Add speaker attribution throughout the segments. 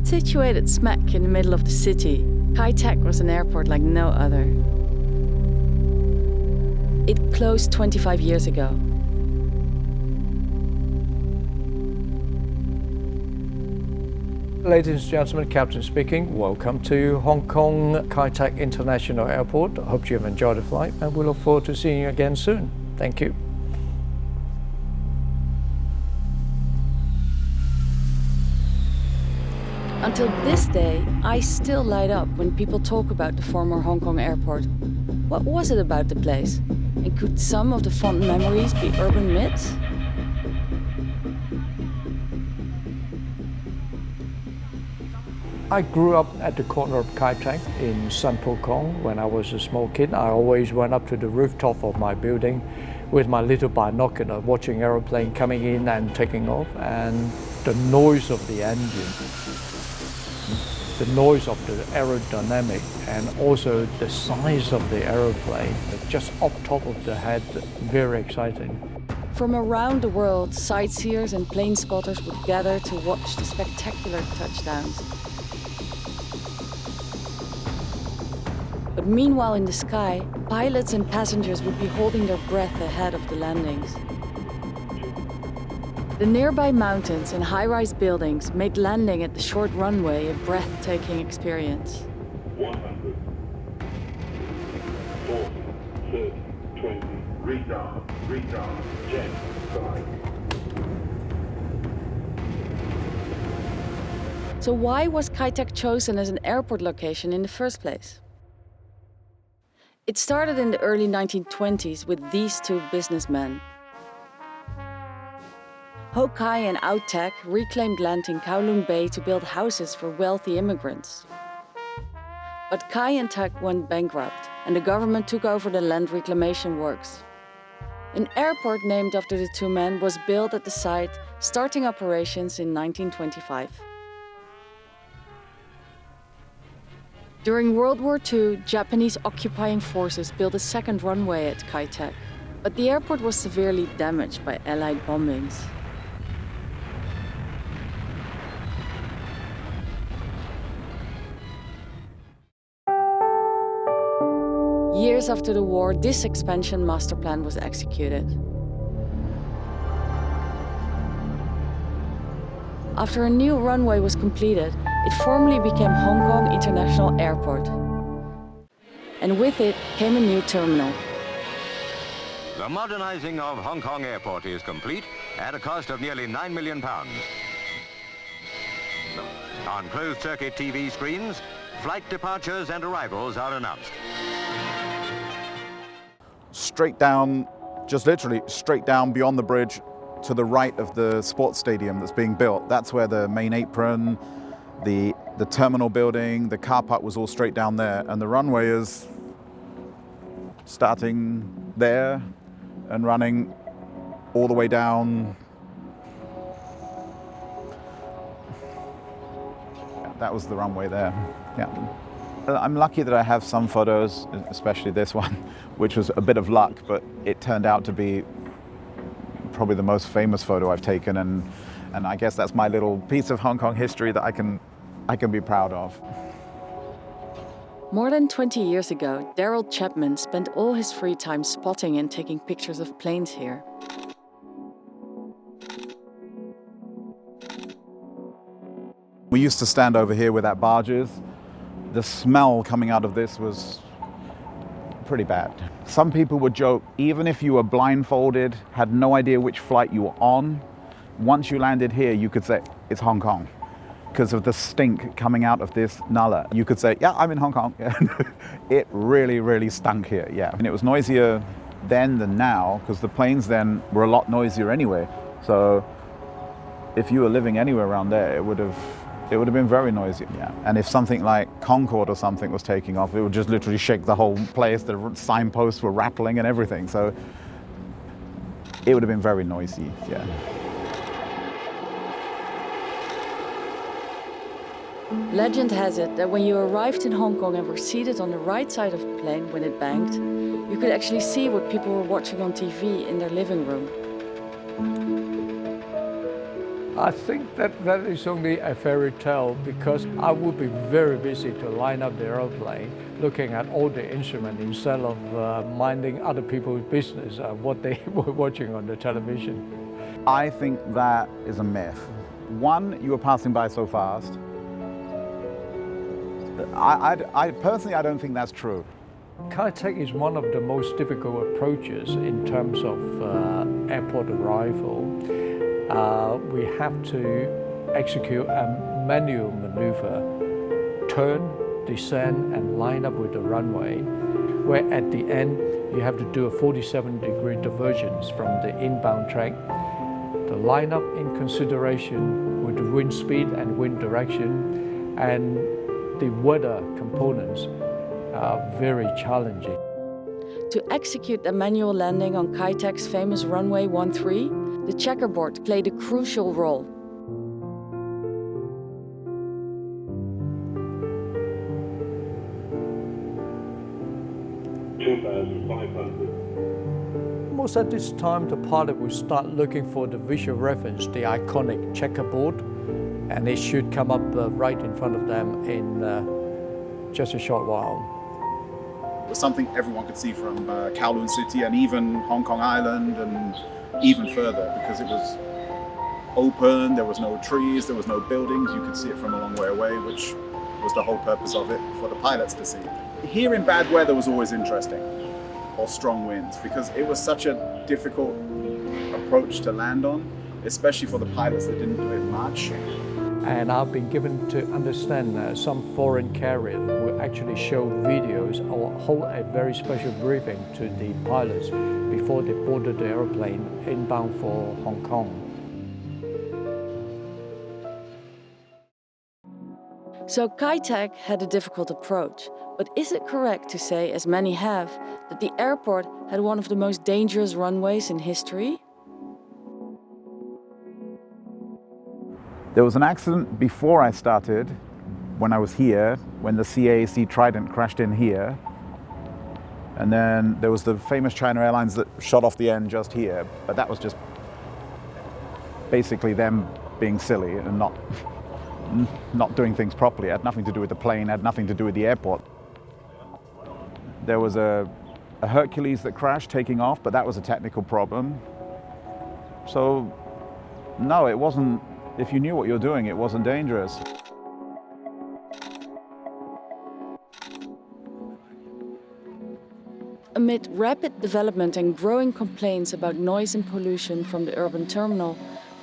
Speaker 1: Situated smack in the middle of the city, Kai Tak was an airport like no other. It closed 25 years ago.
Speaker 2: Ladies and gentlemen, Captain speaking. Welcome to Hong Kong Kai Tak International Airport. I hope you have enjoyed the flight and we look forward to seeing you again soon. Thank you.
Speaker 1: Until this day, eyes still light up when people talk about the former Hong Kong airport. What was it about the place? And could some of the fond memories be urban myths?
Speaker 2: I grew up at the corner of Kai Tak in San Po Kong when I was a small kid. I always went up to the rooftop of my building with my little binocular, watching aeroplane coming in and taking off, and the noise of the engine, the noise of the aerodynamic, and also the size of the aeroplane, just up top of the head, very exciting.
Speaker 1: From around the world, sightseers and plane spotters would gather to watch the spectacular touchdowns. But meanwhile in the sky, pilots and passengers would be holding their breath ahead of the landings. The nearby mountains and high-rise buildings made landing at the short runway a breathtaking experience.
Speaker 3: 100, 40, 30, 20, retard, jet, 5.
Speaker 1: So why was Kai Tak chosen as an airport location in the first place? It started in the early 1920s with these two businessmen. Ho Kai and Ao Tak reclaimed land in Kowloon Bay to build houses for wealthy immigrants. But Kai and Tak went bankrupt, and the government took over the land reclamation works. An airport named after the two men was built at the site, starting operations in 1925. During World War II, Japanese occupying forces built a second runway at Kai Tak, but the airport was severely damaged by Allied bombings. Years after the war, this expansion master plan was executed. After a new runway was completed, it formally became Hong Kong International Airport. And with it came a new terminal.
Speaker 4: The modernizing of Hong Kong Airport is complete at a cost of nearly £9 million. On closed-circuit TV screens, flight departures and arrivals are announced.
Speaker 5: Straight down, just literally straight down beyond the bridge to the right of the sports stadium that's being built. That's where the main apron, the terminal building, the car park was all straight down there. And the runway is starting there and running all the way down. That was the runway there, yeah. I'm lucky that I have some photos, especially this one, which was a bit of luck, but it turned out to be probably the most famous photo I've taken, and I guess that's my little piece of Hong Kong history that I can be proud of.
Speaker 1: More than 20 years ago, Daryl Chapman spent all his free time spotting and taking pictures of planes here.
Speaker 5: We used to stand over here with our barges. The smell coming out of this was pretty bad. Some people would joke, even if you were blindfolded, had no idea which flight you were on, once you landed here, you could say, it's Hong Kong. Because of the stink coming out of this nullah. You could say, yeah, I'm in Hong Kong. It really, really stunk here, yeah. And it was noisier then than now, because the planes then were a lot noisier anyway. So if you were living anywhere around there, it would have been very noisy, yeah. And if something like Concorde or something was taking off, it would just literally shake the whole place. The signposts were rattling and everything. So it would have been very noisy, yeah.
Speaker 1: Legend has it that when you arrived in Hong Kong and were seated on the right side of the plane when it banked, you could actually see what people were watching on TV in their living room.
Speaker 2: I think that is only a fairy tale because I would be very busy to line up the aeroplane, looking at all the instruments instead of minding other people's business, what they were watching on the television.
Speaker 5: I think that is a myth. One, you were passing by so fast. I personally, I don't think that's true.
Speaker 2: Kai Tak is one of the most difficult approaches in terms of airport arrival. We have to execute a manual maneuver, turn, descend, and line up with the runway, where at the end you have to do a 47-degree divergence from the inbound track. The line up in consideration with the wind speed and wind direction, and the weather components are very challenging.
Speaker 1: To execute the manual landing on Kai Tak's famous runway 13, the checkerboard played a crucial role.
Speaker 2: Almost at this time, the pilot will start looking for the visual reference, the iconic checkerboard, and it should come up right in front of them in just a short while.
Speaker 5: It was something everyone could see from Kowloon City and even Hong Kong Island and even further, because it was open, there was no trees, there was no buildings, you could see it from a long way away, which was the whole purpose of it, for the pilots to see. Here in bad weather was always interesting, or strong winds, because it was such a difficult approach to land on, especially for the pilots that didn't do it much.
Speaker 2: And I've been given to understand some foreign carriers will actually show videos or hold a very special briefing to the pilots before they boarded the airplane inbound for Hong Kong.
Speaker 1: So Kai Tak had a difficult approach, but is it correct to say, as many have, that the airport had one of the most dangerous runways in history?
Speaker 5: There was an accident before I started, when I was here, when the CAAC Trident crashed in here. And then there was the famous China Airlines that shot off the end just here, but that was just basically them being silly and not doing things properly. It had nothing to do with the plane, it had nothing to do with the airport. There was a Hercules that crashed taking off, but that was a technical problem. So, no, it wasn't. If you knew what you were doing, it wasn't dangerous.
Speaker 1: Amid rapid development and growing complaints about noise and pollution from the urban terminal,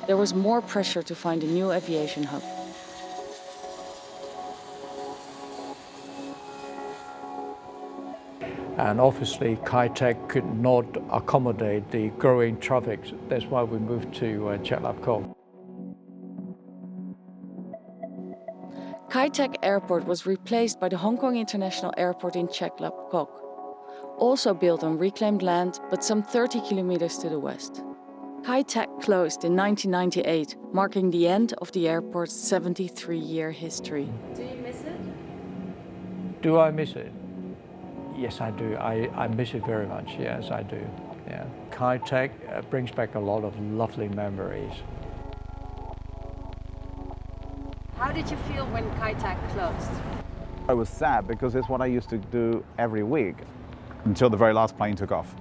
Speaker 1: there was more pressure to find a new aviation hub.
Speaker 2: And obviously, Kai Tak could not accommodate the growing traffic. That's why we moved to Chek Lap Kok.
Speaker 1: Kai Tak Airport was replaced by the Hong Kong International Airport in Chek Lap Kok, also built on reclaimed land, but some 30 kilometers to the west. Kai Tak closed in 1998, marking the end of the airport's 73-year history.
Speaker 6: Do you miss it?
Speaker 2: Do I miss it? Yes, I do. I miss it very much. Yes, I do. Yeah. Kai Tak brings back a lot of lovely memories.
Speaker 6: How did you feel when Kai Tak closed?
Speaker 5: I was sad because it's what I used to do every week until the very last plane took off.